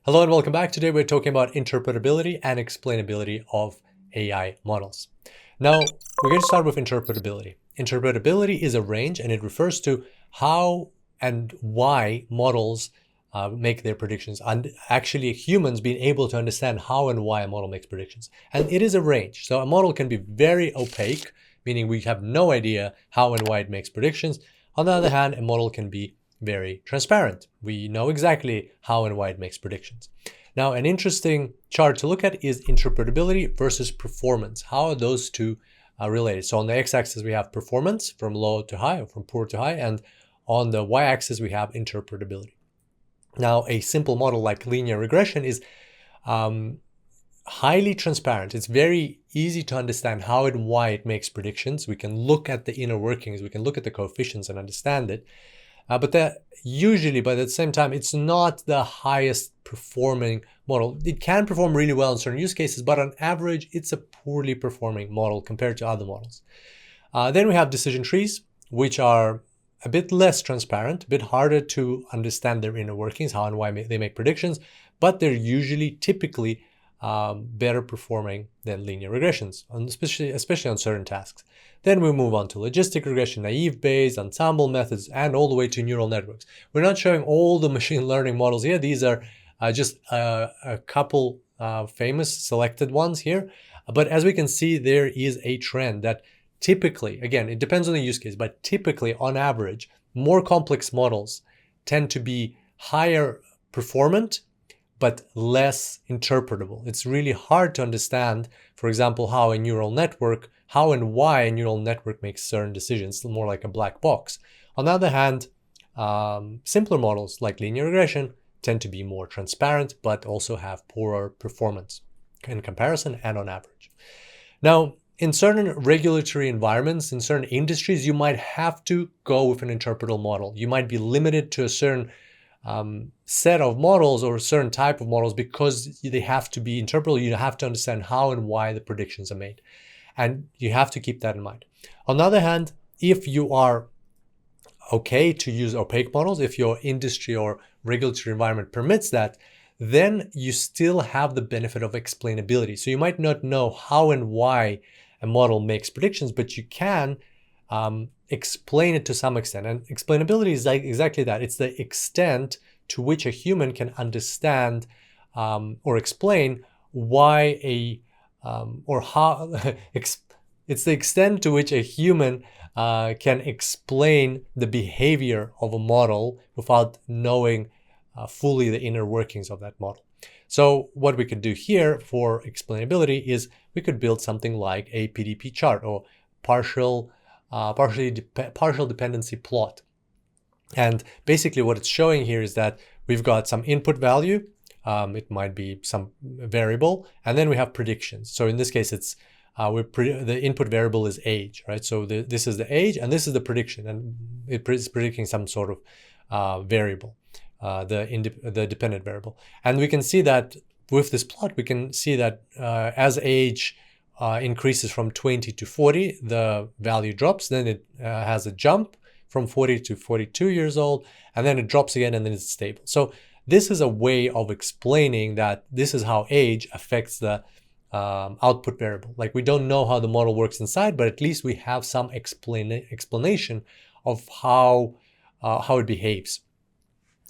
Hello and welcome back. Today we're talking about interpretability and explainability of AI models. Now, we're going to start with interpretability. Interpretability is a range and it refers to how and why models make their predictions, and actually humans being able to understand how and why a model makes predictions. And it is a range. So a model can be very opaque, meaning we have no idea how and why it makes predictions. On the other hand, a model can be very transparent. We know exactly how and why it makes predictions. Now, an interesting chart to look at is interpretability versus performance. How are those two related? So on the x-axis, we have performance from low to high or from poor to high. And on the y-axis, we have interpretability. Now, a simple model like linear regression is highly transparent. It's very easy to understand how and why it makes predictions. We can look at the inner workings. We can look at the coefficients and understand it. But that usually, but at the same time, it's not the highest performing model. It can perform really well in certain use cases, but on average, it's a poorly performing model compared to other models. Then we have decision trees, which are a bit less transparent, a bit harder to understand their inner workings, how and why they make predictions, but they're usually typically better performing than linear regressions, especially on certain tasks. Then we move on to logistic regression, naive Bayes, ensemble methods, and all the way to neural networks. We're not showing all the machine learning models here. These are just a couple famous selected ones here. But as we can see, there is a trend that typically, again, it depends on the use case, but typically on average, more complex models tend to be higher performant, but less interpretable. It's really hard to understand, for example, how and why a neural network makes certain decisions, more like a black box. On the other hand, simpler models like linear regression tend to be more transparent, but also have poorer performance in comparison and on average. Now, in certain regulatory environments, in certain industries, you might have to go with an interpretable model. You might be limited to a certain set of models or a certain type of models because they have to be interpretable. You have to understand how and why the predictions are made. And you have to keep that in mind. On the other hand, if you are okay to use opaque models, if your industry or regulatory environment permits that, then you still have the benefit of explainability. So you might not know how and why a model makes predictions, but you can explain it to some extent. And explainability is like exactly that. It's the extent to which a human can understand or explain why it's the extent to which a human can explain the behavior of a model without knowing fully the inner workings of that model. So what we could do here for explainability is we could build something like a PDP chart or partial dependency plot. And basically what it's showing here is that we've got some input value. It might be some variable, and then we have predictions. So in this case, it's the input variable is age, right? So this is the age, and this is the prediction, and it's predicting some sort of variable, the dependent variable. And we can see that with this plot, we can see that as age increases from 20 to 40, the value drops. Then it has a jump from 40 to 42 years old, and then it drops again, and then it's stable. So this is a way of explaining that this is how age affects the output variable. Like, we don't know how the model works inside, but at least we have some explanation of how it behaves,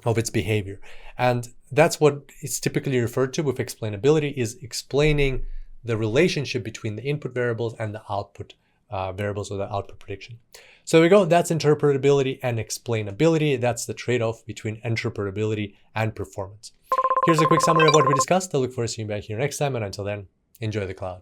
of its behavior. And that's what is typically referred to with explainability, is explaining the relationship between the input variables and the output variables or the output prediction. So there we go. That's interpretability and explainability. That's the trade-off between interpretability and performance. Here's a quick summary of what we discussed. I look forward to seeing you back here next time. And until then, enjoy the cloud.